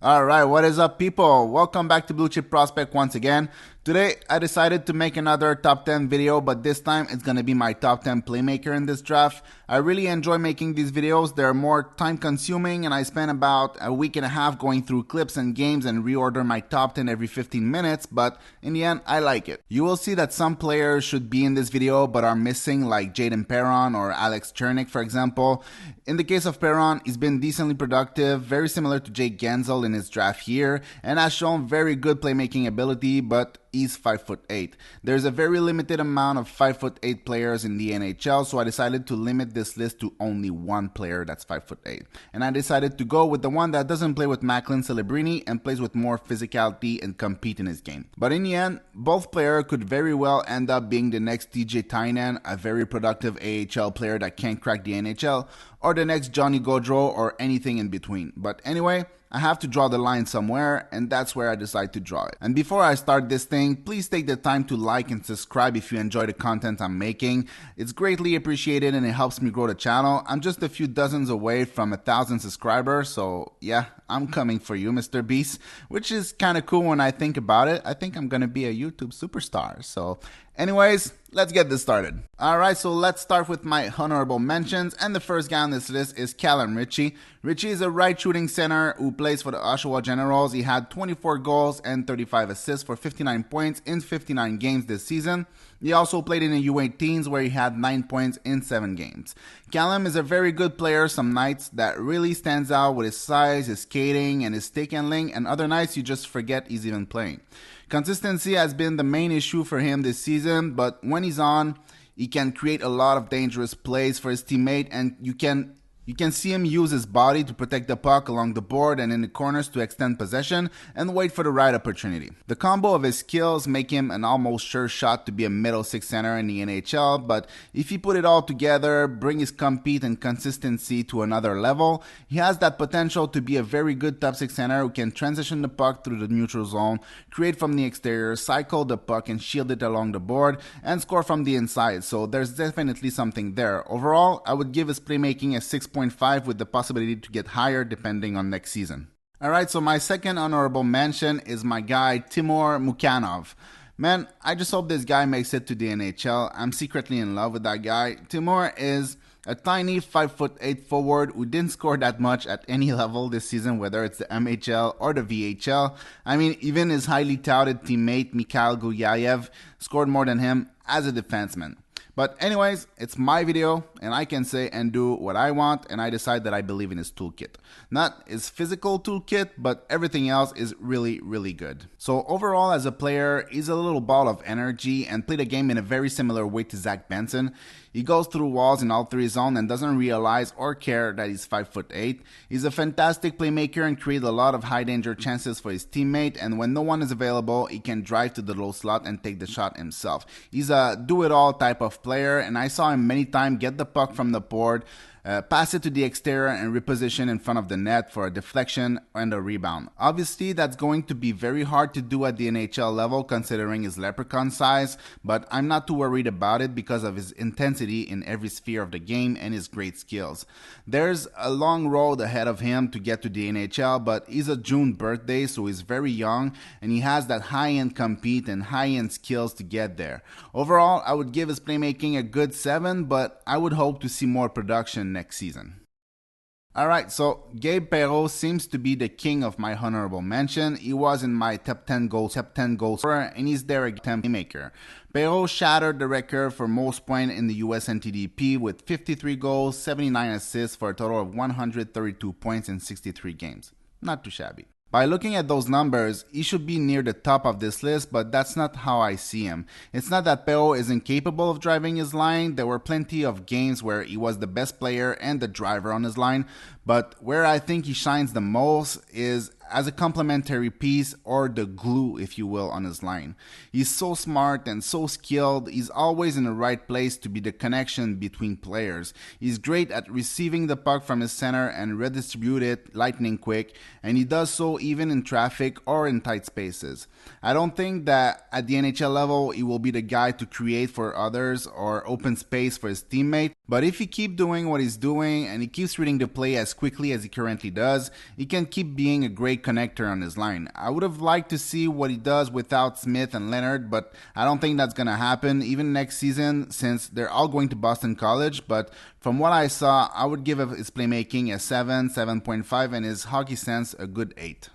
Alright, what is up people? Welcome back to Blue Chip Prospect once again. Today, I decided to make another top 10 video, but this time it's gonna be my top 10 playmaker in this draft. I really enjoy making these videos. They're more time consuming and I spend about a week and a half going through clips and games and reorder my top 10 every 15 minutes, but in the end, I like it. You will see that some players should be in this video but are missing, like Jaden Perreault or Alex Chernik, for example. In the case of Perreault, he's been decently productive, very similar to Jake Gensel in his draft year, and has shown very good playmaking ability, but he's 5'8". There's a very limited amount of 5'8" players in the NHL, so I decided to limit this list to only one player that's 5'8". And I decided to go with the one that doesn't play with Macklin Celebrini and plays with more physicality and compete in his game. But in the end, both players could very well end up being the next TJ Tynan, a very productive AHL player that can't crack the NHL, or the next Johnny Gaudreau, or anything in between. But anyway, I have to draw the line somewhere, and that's where I decide to draw it. And before I start this thing, please take the time to like and subscribe if you enjoy the content I'm making. It's greatly appreciated and it helps me grow the channel. I'm just a few dozens away from 1,000 subscribers, so yeah, I'm coming for you, Mr. Beast, which is kind of cool when I think about it. I think I'm gonna be a YouTube superstar, so anyways, let's get this started. Alright, so let's start with my honorable mentions, and the first guy on this list is Callum Richie. Richie is a right shooting center who plays for the Oshawa Generals. He had 24 goals and 35 assists for 59 points in 59 games this season. He also played in the U18s where he had 9 points in 7 games. Callum is a very good player some nights that really stands out with his size, his skating, and his stick handling, and other nights you just forget he's even playing. Consistency has been the main issue for him this season, but when he's on, he can create a lot of dangerous plays for his teammate, and you can see him use his body to protect the puck along the board and in the corners to extend possession and wait for the right opportunity. The combo of his skills make him an almost sure shot to be a middle six center in the NHL, but if he put it all together, bring his compete and consistency to another level, he has that potential to be a very good top six center who can transition the puck through the neutral zone, create from the exterior, cycle the puck and shield it along the board, and score from the inside, so there's definitely something there. Overall, I would give his playmaking a 6.5 with the possibility to get higher depending on next season. Alright, so my second honorable mention is my guy Timor Mukanov. Man, I just hope this guy makes it to the NHL. I'm secretly in love with that guy. Timor is a tiny 5'8" forward who didn't score that much at any level this season, whether it's the MHL or the VHL. I mean, even his highly touted teammate Mikhail Gulyayev scored more than him as a defenseman. But anyways, it's my video and I can say and do what I want, and I decide that I believe in his toolkit. Not his physical toolkit, but everything else is really, really good. So overall as a player, he's a little ball of energy and played the game in a very similar way to Zach Benson. He goes through walls in all three zones and doesn't realize or care that he's 5'8". He's a fantastic playmaker and creates a lot of high danger chances for his teammate, and when no one is available, he can drive to the low slot and take the shot himself. He's a do-it-all type of player, and I saw him many times get the puck from the board, pass it to the exterior and reposition in front of the net for a deflection and a rebound. Obviously, that's going to be very hard to do at the NHL level considering his leprechaun size, but I'm not too worried about it because of his intensity in every sphere of the game and his great skills. There's a long road ahead of him to get to the NHL, but he's a June birthday, so he's very young and he has that high-end compete and high-end skills to get there. Overall, I would give his playmaking a good 7, but I would hope to see more production next season. Alright, so Gabe Perreault seems to be the king of my honorable mention. He was in my top 10 goals scorer, and he's their playmaker. Perreault shattered the record for most points in the US NTDP with 53 goals, 79 assists for a total of 132 points in 63 games. Not too shabby. By looking at those numbers, he should be near the top of this list, but that's not how I see him. It's not that Perreault isn't capable of driving his line. There were plenty of games where he was the best player and the driver on his line, but where I think he shines the most is as a complementary piece, or the glue, if you will, on his line. He's so smart and so skilled. He's always in the right place to be the connection between players. He's great at receiving the puck from his center and redistribute it lightning quick, and he does so even in traffic or in tight spaces. I don't think that at the NHL level he will be the guy to create for others or open space for his teammate, but if he keeps doing what he's doing and he keeps reading the play as quickly as he currently does, he can keep being a great great connector on his line. I would have liked to see what he does without Smith and Leonard, but I don't think that's going to happen even next season since they're all going to Boston College. But from what I saw, I would give his playmaking a 7, 7.5, and his hockey sense a good 8.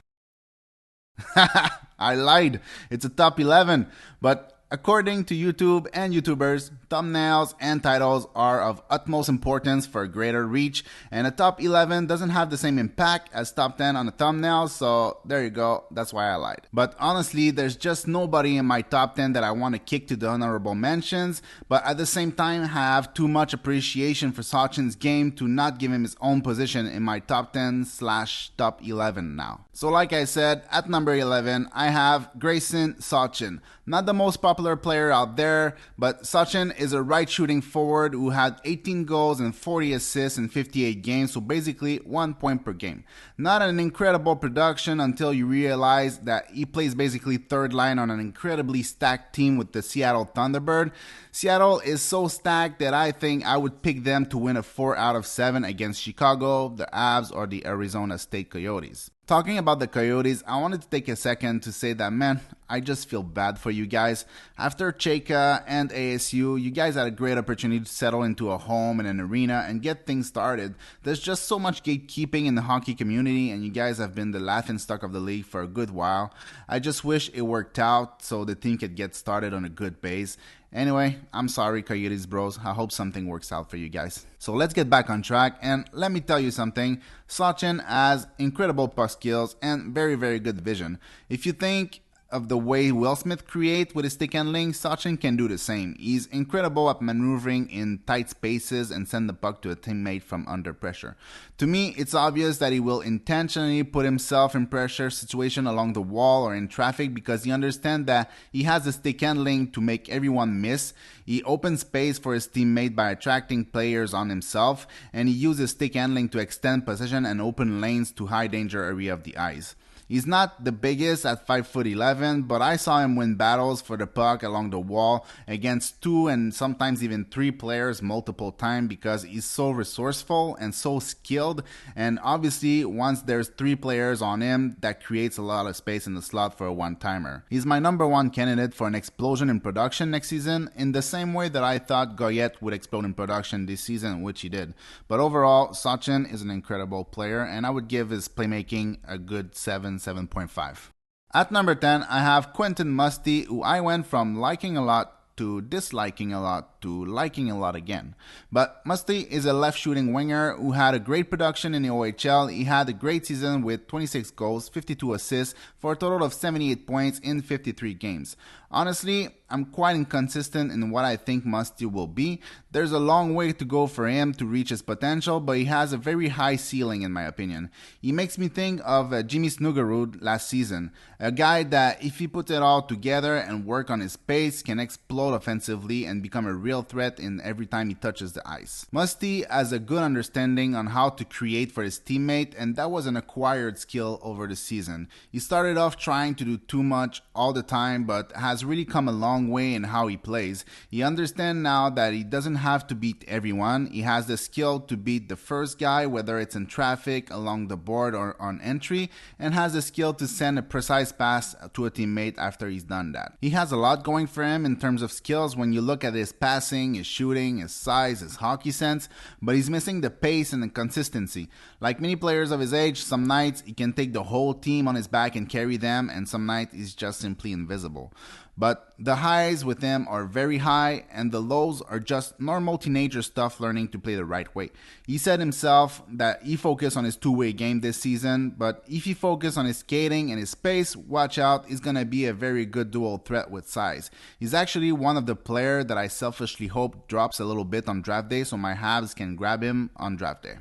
I lied. It's a top 11, but according to YouTube and YouTubers, thumbnails and titles are of utmost importance for greater reach, and a top 11 doesn't have the same impact as top 10 on a thumbnail, so there you go, that's why I lied. But honestly, there's just nobody in my top 10 that I want to kick to the honorable mentions, but at the same time have too much appreciation for Sachin's game to not give him his own position in my top 10/top 11 now. So like I said, at number 11, I have Grayson Sisson. Not the most popular player out there, but Sisson is a right shooting forward who had 18 goals and 40 assists in 58 games, so basically 1 point per game. Not an incredible production until you realize that he plays basically third line on an incredibly stacked team with the Seattle Thunderbird. Seattle is so stacked that I think I would pick them to win a 4 out of 7 against Chicago, the Avs, or the Arizona State Coyotes. Talking about the Coyotes, I wanted to take a second to say that, man, I just feel bad for you guys. After Cheka and ASU, you guys had a great opportunity to settle into a home and an arena and get things started. There's just so much gatekeeping in the hockey community, and you guys have been the laughingstock of the league for a good while. I just wish it worked out so the team could get started on a good base. Anyway, I'm sorry, Coyotes bros. I hope something works out for you guys. So let's get back on track, and let me tell you something. Sachin has incredible puck skills and very, very good vision. If you think of the way Will Smith creates with his stick handling, Sachin can do the same. He's incredible at maneuvering in tight spaces and send the puck to a teammate from under pressure. To me, it's obvious that he will intentionally put himself in pressure situation along the wall or in traffic because he understands that he has the stick handling to make everyone miss. He opens space for his teammate by attracting players on himself, and he uses stick handling to extend possession and open lanes to high danger area of the ice. He's not the biggest at 5'11", but I saw him win battles for the puck along the wall against 2 and sometimes even 3 players multiple times because he's so resourceful and so skilled. And obviously, once there's 3 players on him, that creates a lot of space in the slot for a one-timer. He's my number 1 candidate for an explosion in production next season, in the same way that I thought Goyette would explode in production this season, which he did. But overall, Sachin is an incredible player, and I would give his playmaking a good 7.5. At number 10, I have Quentin Musty, who I went from liking a lot to disliking a lot to liking a lot again. But Musty is a left-shooting winger who had a great production in the OHL. He had a great season with 26 goals, 52 assists, for a total of 78 points in 53 games. Honestly, I'm quite inconsistent in what I think Musty will be. There's a long way to go for him to reach his potential, but he has a very high ceiling in my opinion. He makes me think of Jimmy Snuggerud last season, a guy that if he puts it all together and work on his pace can explode offensively and become a real threat in every time he touches the ice. Musty has a good understanding on how to create for his teammate, and that was an acquired skill over the season. He started off trying to do too much all the time, but has really come a long way in how he plays. He understands now that he doesn't have to beat everyone. He has the skill to beat the first guy, whether it's in traffic, along the board, or on entry, and has the skill to send a precise pass to a teammate after he's done that. He has a lot going for him in terms of skills when you look at his passing, his shooting, his size, his hockey sense, but he's missing the pace and the consistency. Like many players of his age, some nights he can take the whole team on his back and carry them, and some nights he's just simply invisible. But the highs with him are very high, and the lows are just normal teenager stuff learning to play the right way. He said himself that he focused on his two-way game this season, but if he focused on his skating and his pace, watch out, he's going to be a very good dual threat with size. He's actually one of the players that I selfishly hope drops a little bit on draft day so my Habs can grab him on draft day.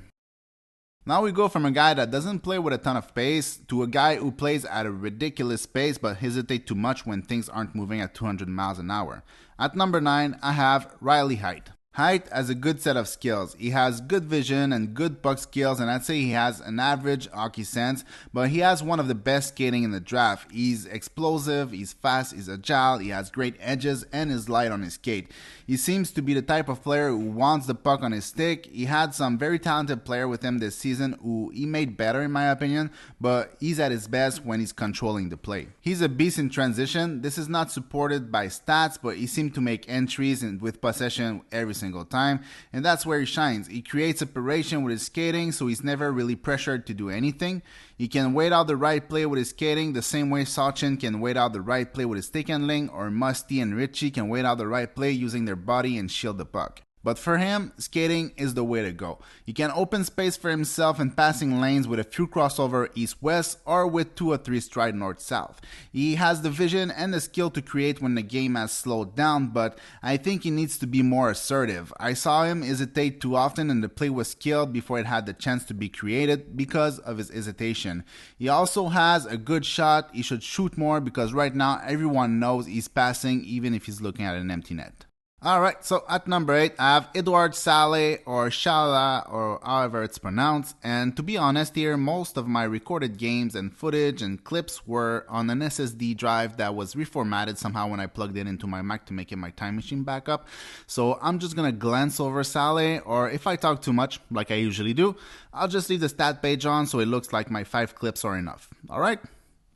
Now we go from a guy that doesn't play with a ton of pace to a guy who plays at a ridiculous pace but hesitates too much when things aren't moving at 200 miles an hour. At number 9, I have Riley Heidt. Heidt has a good set of skills. He has good vision and good puck skills, and I'd say he has an average hockey sense, but he has one of the best skating in the draft. He's explosive, he's fast, he's agile, he has great edges, and is light on his skate. He seems to be the type of player who wants the puck on his stick. He had some very talented player with him this season who he made better in my opinion, but he's at his best when he's controlling the play. He's a beast in transition. This is not supported by stats, but he seemed to make entries with possession every single time, and that's where he shines. He creates separation with his skating, so he's never really pressured to do anything. He can wait out the right play with his skating the same way Sachin can wait out the right play with his stick handling, or Musty and Richie can wait out the right play using their body and shield the puck. But for him, skating is the way to go. He can open space for himself in passing lanes with a few crossover east-west or with 2 or 3 stride north-south. He has the vision and the skill to create when the game has slowed down, but I think he needs to be more assertive. I saw him hesitate too often and the play was killed before it had the chance to be created because of his hesitation. He also has a good shot. He should shoot more because right now everyone knows he's passing even if he's looking at an empty net. Alright, so at number 8, I have Eduard Sale, or Shala, or however it's pronounced, and to be honest here, most of my recorded games and footage and clips were on an SSD drive that was reformatted somehow when I plugged it into my Mac to make it my time machine backup. So I'm just gonna glance over Sale, or if I talk too much, like I usually do, I'll just leave the stat page on so it looks like my 5 clips are enough. Alright?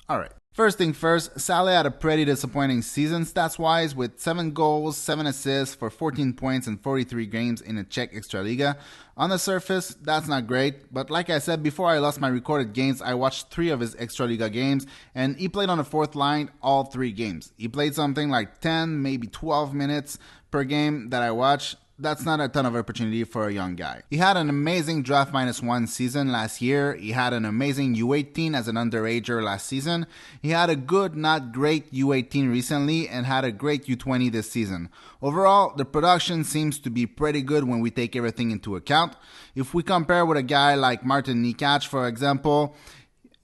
Alright. First thing first, Sale had a pretty disappointing season stats-wise with 7 goals, 7 assists for 14 points in 43 games in the Czech Extraliga. On the surface, that's not great, but like I said, before I lost my recorded games, I watched 3 of his Extraliga games, and he played on the 4th line all 3 games. He played something like 10, maybe 12 minutes per game that I watched. That's not a ton of opportunity for a young guy. He had an amazing draft -1 season last year. He had an amazing U18 as an underager last season. He had a good, not great U18 recently and had a great U20 this season. Overall, the production seems to be pretty good when we take everything into account. If we compare with a guy like Martin Nikach, for example,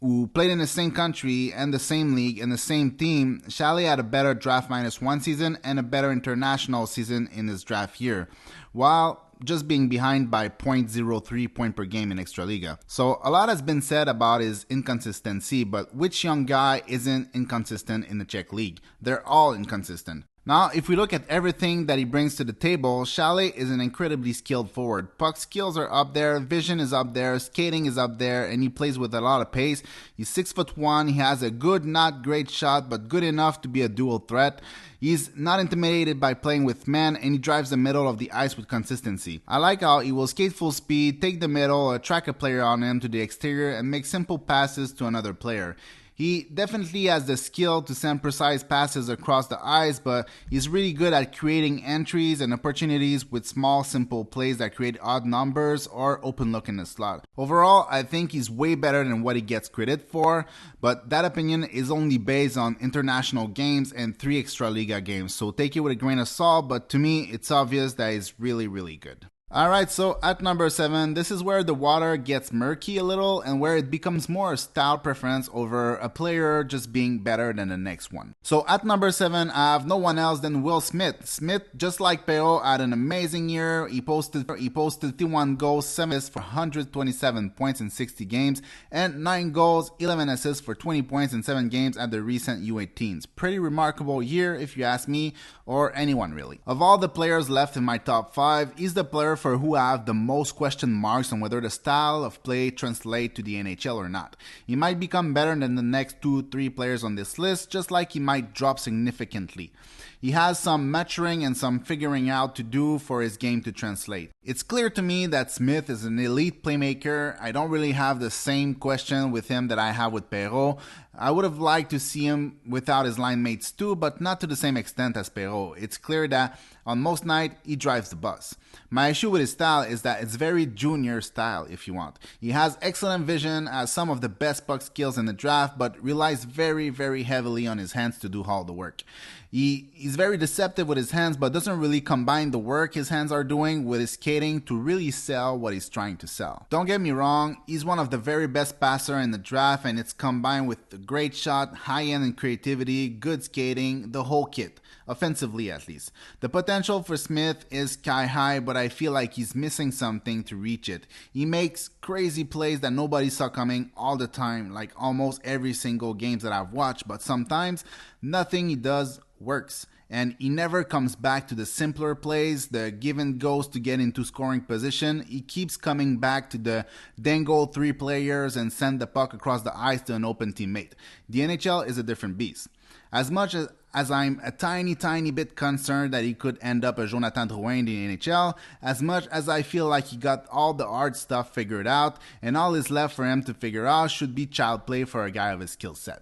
who played in the same country and the same league and the same team, Sale had a better draft -1 season and a better international season in his draft year, while just being behind by 0.03 point per game in Extraliga. So a lot has been said about his inconsistency, but which young guy isn't inconsistent in the Czech league? They're all inconsistent. Now, if we look at everything that he brings to the table, Sale is an incredibly skilled forward. Puck skills are up there, vision is up there, skating is up there, and he plays with a lot of pace. He's 6'1", he has a good, not great shot, but good enough to be a dual threat. He's not intimidated by playing with men, and he drives the middle of the ice with consistency. I like how he will skate full speed, take the middle, attract a player on him to the exterior, and make simple passes to another player. He definitely has the skill to send precise passes across the ice, but he's really good at creating entries and opportunities with small, simple plays that create odd numbers or open look in the slot. Overall, I think he's way better than what he gets credit for, but that opinion is only based on international games and 3 Extraliga games, so take it with a grain of salt, but to me, it's obvious that he's really, really good. Alright, so at number 7, this is where the water gets murky a little and where it becomes more a style preference over a player just being better than the next one. So at number 7, I have no one else than Will Smith. Smith, just like Perreault, had an amazing year. He posted 51 goals, 7 assists for 127 points in 60 games, and 9 goals, 11 assists for 20 points in 7 games at the recent U18s. Pretty remarkable year if you ask me, or anyone really. Of all the players left in my top 5, he's the player for who have the most question marks on whether the style of play translate to the NHL or not. He might become better than the next 2-3 players on this list, just like he might drop significantly. He has some maturing and some figuring out to do for his game to translate. It's clear to me that Smith is an elite playmaker. I don't really have the same question with him that I have with Perreault. I would have liked to see him without his line mates too, but not to the same extent as Perreault. It's clear that on most nights, he drives the bus. My issue with his style is that it's very junior style, if you want. He has excellent vision, has some of the best puck skills in the draft, but relies very, very heavily on his hands to do all the work. He's very deceptive with his hands, but doesn't really combine the work his hands are doing with his skating to really sell what he's trying to sell. Don't get me wrong, he's one of the very best passer in the draft, and it's combined with a great shot, high end and creativity, good skating, the whole kit. offensively at least. The potential for Smith is sky high, but I feel like he's missing something to reach it. He makes crazy plays that nobody saw coming all the time, like almost every single game that I've watched, but sometimes nothing he does works. And he never comes back to the simpler plays, the give and goes to get into scoring position. He keeps coming back to the dangle three players and send the puck across the ice to an open teammate. The NHL is a different beast. As much as I'm a tiny bit concerned that he could end up a Jonathan Drouin in the NHL, as much as I feel like he got all the hard stuff figured out, and all is left for him to figure out should be child play for a guy of his skill set.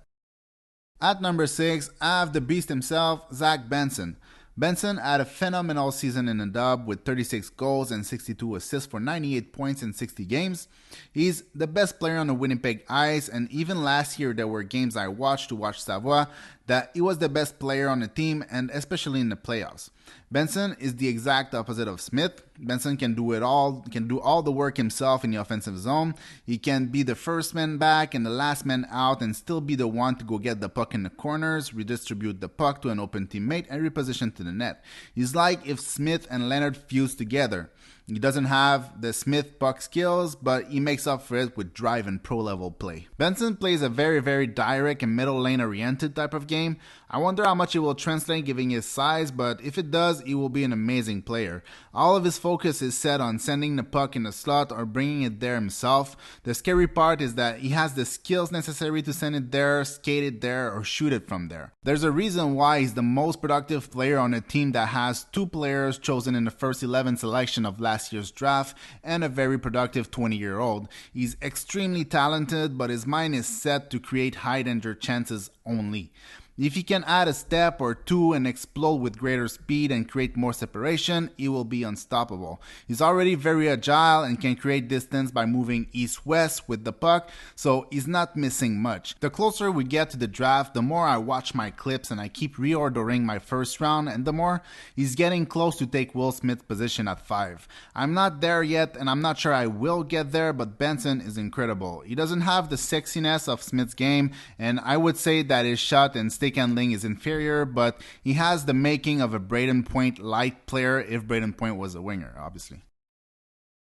At number 6, I have the beast himself, Zach Benson. Benson had a phenomenal season in the dub with 36 goals and 62 assists for 98 points in 60 games. He's the best player on the Winnipeg ice, and even last year there were games I watched to watch Savoie that he was the best player on the team, and especially in the playoffs. Benson is the exact opposite of Smith. Benson can do it all, can do all the work himself in the offensive zone. He can be the first man back and the last man out and still be the one to go get the puck in the corners, redistribute the puck to an open teammate, and reposition to the net. He's like if Smith and Leonard fused together. He doesn't have the Smith puck skills, but he makes up for it with drive and pro-level play. Benson plays a very direct and middle lane oriented type of game. I wonder how much it will translate given his size, but if it does, he will be an amazing player. All of his focus is set on sending the puck in the slot or bringing it there himself. The scary part is that he has the skills necessary to send it there, skate it there, or shoot it from there. There's a reason why he's the most productive player on a team that has 2 players chosen in the first 11 selection of last year's draft and a very productive 20-year-old. He's extremely talented, but his mind is set to create high-danger chances only. If he can add a step or two and explode with greater speed and create more separation, he will be unstoppable. He's already very agile and can create distance by moving east-west with the puck, so he's not missing much. The closer we get to the draft, the more I watch my clips and I keep reordering my first round, and the more he's getting close to take Will Smith's position at 5. I'm not there yet, and I'm not sure I will get there, but Benson is incredible. He doesn't have the sexiness of Smith's game, and I would say that his shot and stickhandling is inferior, but he has the making of a Braden Point light player if Braden Point was a winger, obviously.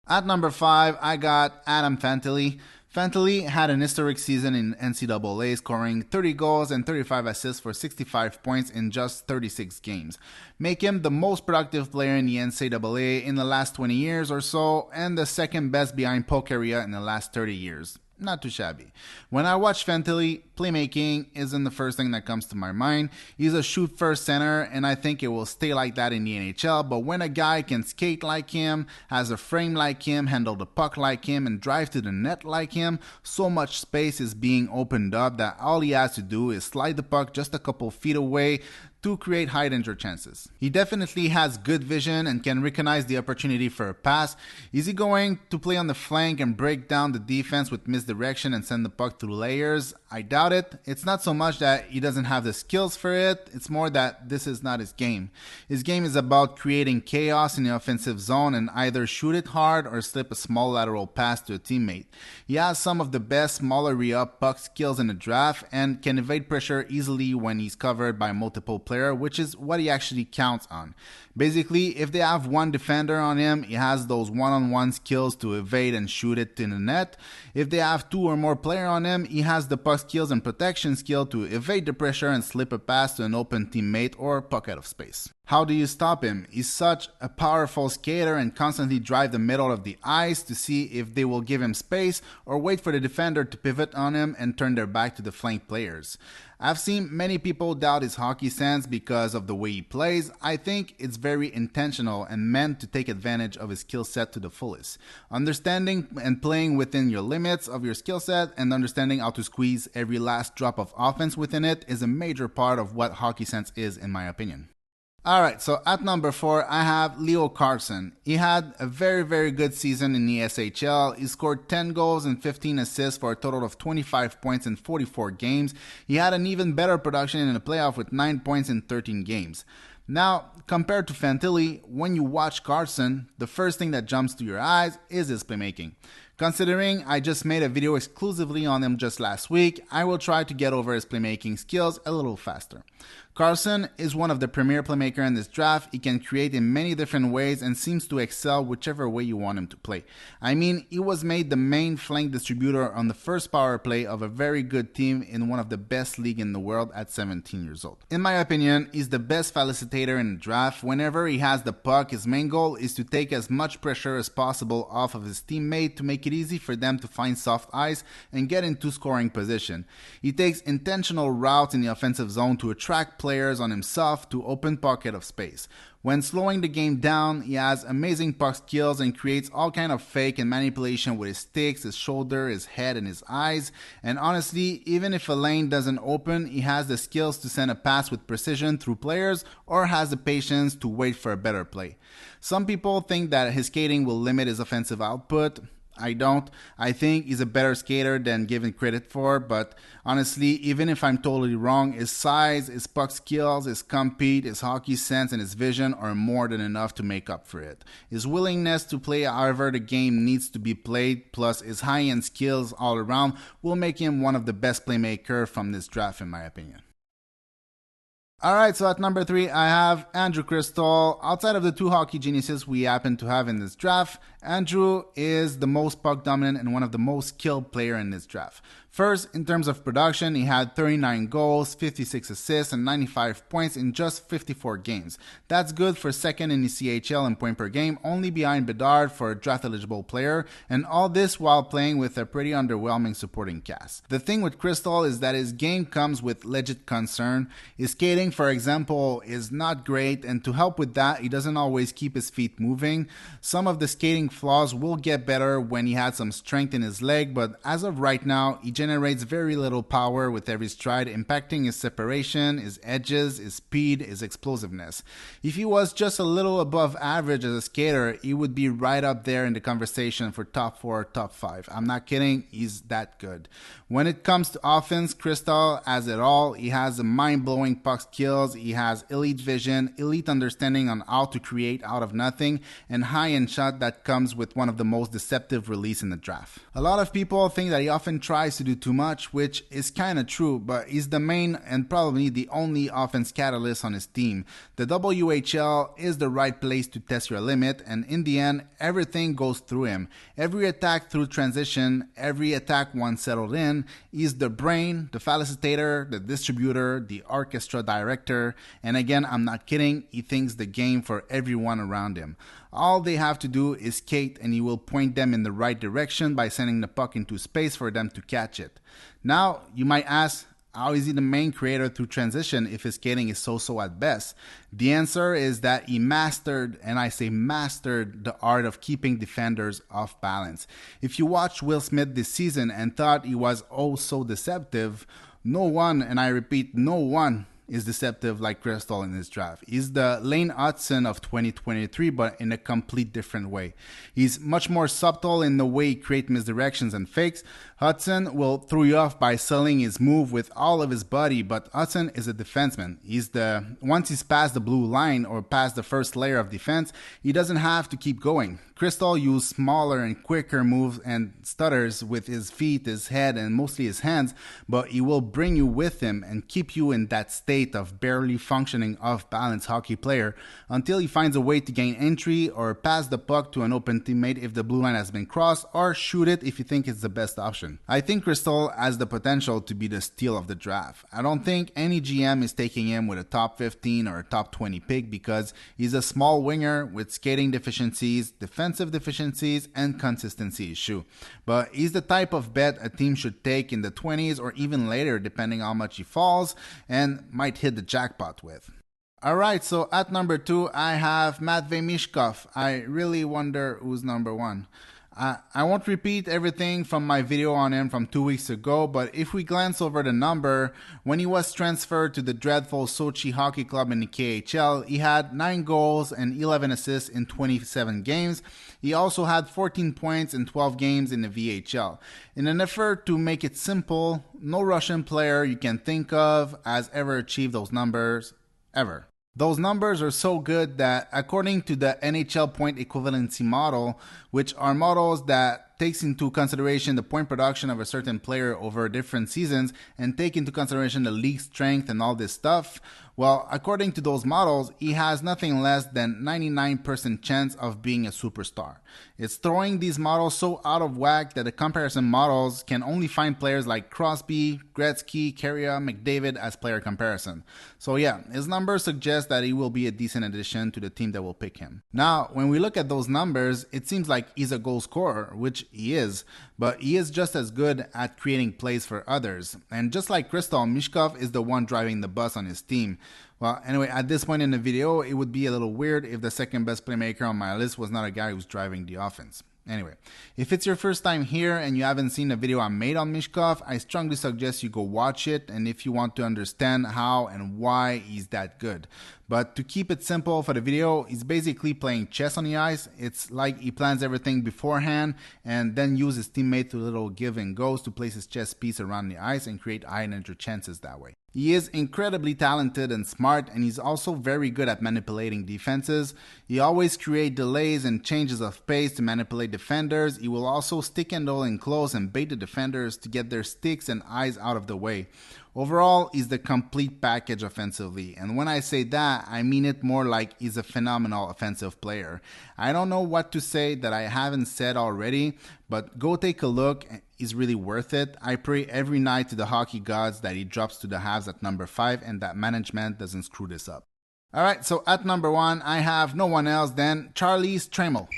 At number 5, I got Adam Fentily. Fentily had an historic season in NCAA, scoring 30 goals and 35 assists for 65 points in just 36 games. Make him the most productive player in the NCAA in the last 20 years or so, and the second best behind Pokeria in the last 30 years. Not too shabby. When I watch Fentily, playmaking isn't the first thing that comes to my mind. He's a shoot-first center, and I think it will stay like that in the NHL, but when a guy can skate like him, has a frame like him, handle the puck like him, and drive to the net like him, so much space is being opened up that all he has to do is slide the puck just a couple feet away to create high-danger chances. He definitely has good vision and can recognize the opportunity for a pass. Is he going to play on the flank and break down the defense with misdirection and send the puck through layers? I doubt it. It's not so much that he doesn't have the skills for it, it's more that this is not his game. His game is about creating chaos in the offensive zone and either shoot it hard or slip a small lateral pass to a teammate. He has some of the best small area puck skills in the draft and can evade pressure easily when he's covered by multiple players, which is what he actually counts on. Basically, if they have one defender on him, he has those one-on-one skills to evade and shoot it in the net. If they have 2 or more players on him, he has the puck skills and protection skill to evade the pressure and slip a pass to an open teammate or puck out of space. How do you stop him? He's such a powerful skater and constantly drive the middle of the ice to see if they will give him space or wait for the defender to pivot on him and turn their back to the flank players. I've seen many people doubt his hockey sense because of the way he plays. I think it's very intentional and meant to take advantage of his skill set to the fullest. Understanding and playing within your limits of your skill set and understanding how to squeeze every last drop of offense within it is a major part of what hockey sense is, in my opinion. Alright, so at number 4, I have Leo Carlsson. He had a very good season in the SHL. He scored 10 goals and 15 assists for a total of 25 points in 44 games. He had an even better production in the playoff with 9 points in 13 games. Now, compared to Fentily, when you watch Carson, the first thing that jumps to your eyes is his playmaking. Considering I just made a video exclusively on him just last week, I will try to get over his playmaking skills a little faster. Carson is one of the premier playmakers in this draft. He can create in many different ways and seems to excel whichever way you want him to play. I mean, he was made the main flank distributor on the first power play of a very good team in one of the best league in the world at 17 years old. In my opinion, he's the best facilitator in the draft. Whenever he has the puck, his main goal is to take as much pressure as possible off of his teammate to make it easy for them to find soft ice and get into scoring position. He takes intentional routes in the offensive zone to attract players on himself to open pocket of space. When slowing the game down, he has amazing puck skills and creates all kind of fake and manipulation with his sticks, his shoulder, his head, and his eyes. And honestly, even if a lane doesn't open, he has the skills to send a pass with precision through players or has the patience to wait for a better play. Some people think that his skating will limit his offensive output. I don't. I think he's a better skater than given credit for, but honestly, even if I'm totally wrong, his size, his puck skills, his compete, his hockey sense, and his vision are more than enough to make up for it. His willingness to play however the game needs to be played, plus his high-end skills all around, will make him one of the best playmakers from this draft in my opinion. Alright, so at number 3, I have Andrew Cristall. Outside of the two hockey geniuses we happen to have in this draft, Andrew is the most puck dominant and one of the most skilled players in this draft. First, in terms of production, he had 39 goals, 56 assists, and 95 points in just 54 games. That's good for second in the CHL in point per game, only behind Bedard for a draft-eligible player, and all this while playing with a pretty underwhelming supporting cast. The thing with Cristall is that his game comes with legit concern. His skating, for example, is not great, and to help with that, he doesn't always keep his feet moving. Some of the skating flaws will get better when he had some strength in his leg, but as of right now, he generates very little power with every stride, impacting his separation, his edges, his speed, his explosiveness. If he was just a little above average as a skater, he would be right up there in the conversation for top 4, top 5. I'm not kidding, he's that good. When it comes to offense, Cristall has it all. He has a mind-blowing puck skills, he has elite vision, elite understanding on how to create out of nothing, and high-end shot that comes with one of the most deceptive release in the draft. A lot of people think that he often tries to do too much, which is kind of true, but he's the main and probably the only offense catalyst on his team. The WHL is the right place to test your limit, and in the end, everything goes through him. Every attack through transition, every attack once settled in, he's the brain, the facilitator, the distributor, the orchestra director, and again, I'm not kidding, he thinks the game for everyone around him. All they have to do is skate and he will point them in the right direction by sending the puck into space for them to catch it. Now, you might ask, how is he the main creator through transition if his skating is so-so at best? The answer is that he mastered, and I say mastered, the art of keeping defenders off balance. If you watched Will Smith this season and thought he was oh so deceptive, no one, and I repeat, no one, is deceptive like Cristall in this draft. He's the Lane Hudson of 2023, but in a complete different way. He's much more subtle in the way he creates misdirections and fakes. Hudson will throw you off by selling his move with all of his body, but Hudson is a defenseman. Once he's past the blue line or past the first layer of defense, he doesn't have to keep going. Cristall used smaller and quicker moves and stutters with his feet, his head, and mostly his hands, but he will bring you with him and keep you in that state of barely functioning off-balance hockey player until he finds a way to gain entry or pass the puck to an open teammate if the blue line has been crossed, or shoot it if you think it's the best option. I think Cristall has the potential to be the steal of the draft. I don't think any GM is taking him with a top 15 or a top 20 pick because he's a small winger with skating deficiencies, defensive deficiencies, and consistency issue. But he's the type of bet a team should take in the 20s or even later depending on how much he falls and might hit the jackpot with. Alright, so at number 2 I have Matvei Michkov. I really wonder who's number 1. I won't repeat everything from my video on him from 2 weeks ago, but if we glance over the number, when he was transferred to the dreadful Sochi Hockey Club in the KHL, he had 9 goals and 11 assists in 27 games. He also had 14 points in 12 games in the VHL. In an effort to make it simple, no Russian player you can think of has ever achieved those numbers, ever. Those numbers are so good that according to the NHL point equivalency model, which are models that that takes into consideration the point production of a certain player over different seasons and take into consideration the league strength and all this stuff, well, according to those models, he has nothing less than 99% chance of being a superstar. It's throwing these models so out of whack that the comparison models can only find players like Crosby, Gretzky, Carrier, McDavid as player comparison. So yeah, his numbers suggest that he will be a decent addition to the team that will pick him. Now, when we look at those numbers, it seems like he's a goal scorer, which he is, but he is just as good at creating plays for others. And just like Cristall, Michkov is the one driving the bus on his team. Well, anyway, at this point in the video, it would be a little weird if the second best playmaker on my list was not a guy who's driving the offense. Anyway, if it's your first time here and you haven't seen the video I made on Michkov, I strongly suggest you go watch it, and if you want to understand how and why he's that good. But to keep it simple for the video, he's basically playing chess on the ice. It's like he plans everything beforehand and then uses his teammate to little give and goes to place his chess piece around the ice and create high energy chances that way. He is incredibly talented and smart, and he's also very good at manipulating defenses. He always creates delays and changes of pace to manipulate defenders. He will also stick handle in close and bait the defenders to get their sticks and eyes out of the way. Overall, he's the complete package offensively, and when I say that, I mean it more like he's a phenomenal offensive player. I don't know what to say that I haven't said already, but go take a look. He's really worth it. I pray every night to the hockey gods that he drops to the Habs at number 5 and that management doesn't screw this up. Alright, so at number 1, I have no one else than Charlie Stramel.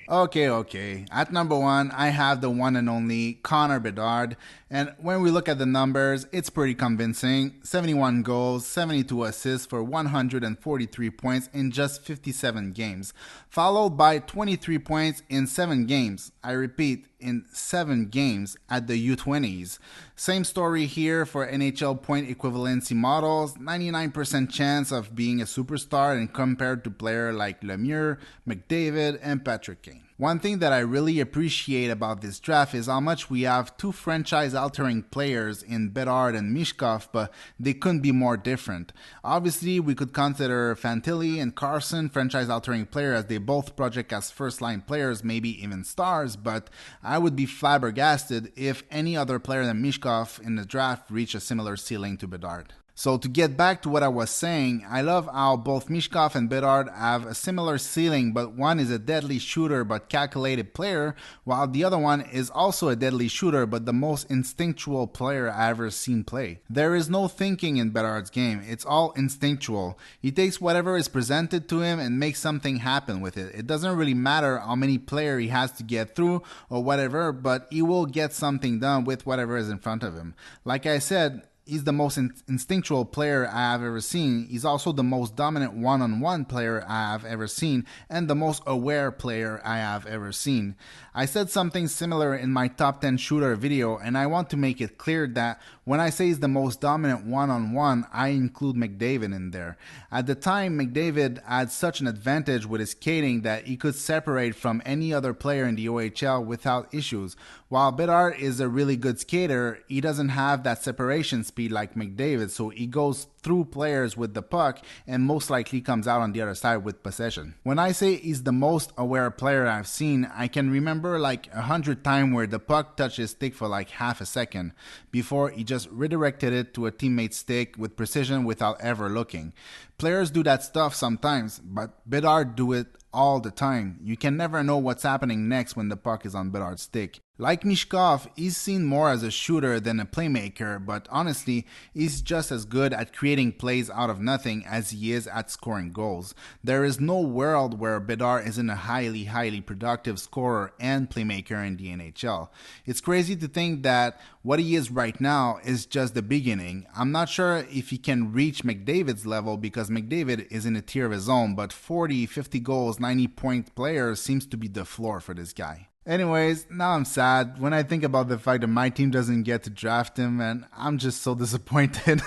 Okay. At number 1, I have the one and only Connor Bedard. And when we look at the numbers, it's pretty convincing. 71 goals, 72 assists for 143 points in just 57 games. Followed by 23 points in 7 games. I repeat, in 7 games at the U20s. Same story here for NHL point equivalency models. 99% chance of being a superstar and compared to players like Lemieux, McDavid, and Patrick Kane. One thing that I really appreciate about this draft is how much we have 2 franchise-altering players in Bedard and Michkov, but they couldn't be more different. Obviously, we could consider Fantilli and Carson franchise-altering players as they both project as first-line players, maybe even stars, but I would be flabbergasted if any other player than Michkov in the draft reached a similar ceiling to Bedard. So to get back to what I was saying, I love how both Michkov and Bedard have a similar ceiling, but one is a deadly shooter but calculated player, while the other one is also a deadly shooter but the most instinctual player I ever seen play. There is no thinking in Bedard's game, it's all instinctual. He takes whatever is presented to him and makes something happen with it. It doesn't really matter how many players he has to get through or whatever, but he will get something done with whatever is in front of him. Like I said, he's the most instinctual player I have ever seen. He's also the most dominant one-on-one player I have ever seen and the most aware player I have ever seen. I said something similar in my top 10 shooter video, and I want to make it clear that when I say he's the most dominant one-on-one, I include McDavid in there. At the time, McDavid had such an advantage with his skating that he could separate from any other player in the OHL without issues. While Bedard is a really good skater, he doesn't have that separation speed like McDavid, so he goes through players with the puck and most likely comes out on the other side with possession. When I say he's the most aware player I've seen, I can remember like 100 times where the puck touched his stick for like half a second before he just redirected it to a teammate's stick with precision without ever looking. Players do that stuff sometimes, but Bedard do it all the time. You can never know what's happening next when the puck is on Bedard's stick. Like Michkov, he's seen more as a shooter than a playmaker, but honestly, he's just as good at creating plays out of nothing as he is at scoring goals. There is no world where Bedard isn't a highly productive scorer and playmaker in the NHL. It's crazy to think that what he is right now is just the beginning. I'm not sure if he can reach McDavid's level because McDavid is in a tier of his own, but 40, 50 goals, 90-point player seems to be the floor for this guy. Anyways, now I'm sad when I think about the fact that my team doesn't get to draft him, and I'm just so disappointed.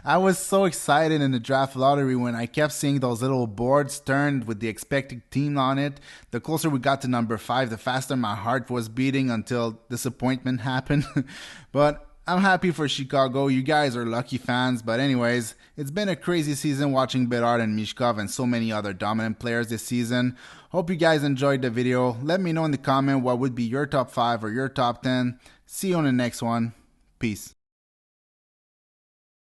I was so excited in the draft lottery when I kept seeing those little boards turned with the expected team on it. The closer we got to number 5, the faster my heart was beating until disappointment happened. But I'm happy for Chicago. You guys are lucky fans. But anyways, it's been a crazy season watching Bedard and Michkov and so many other dominant players this season. Hope you guys enjoyed the video. Let me know in the comment what would be your top 5 or your top 10. See you on the next one. Peace.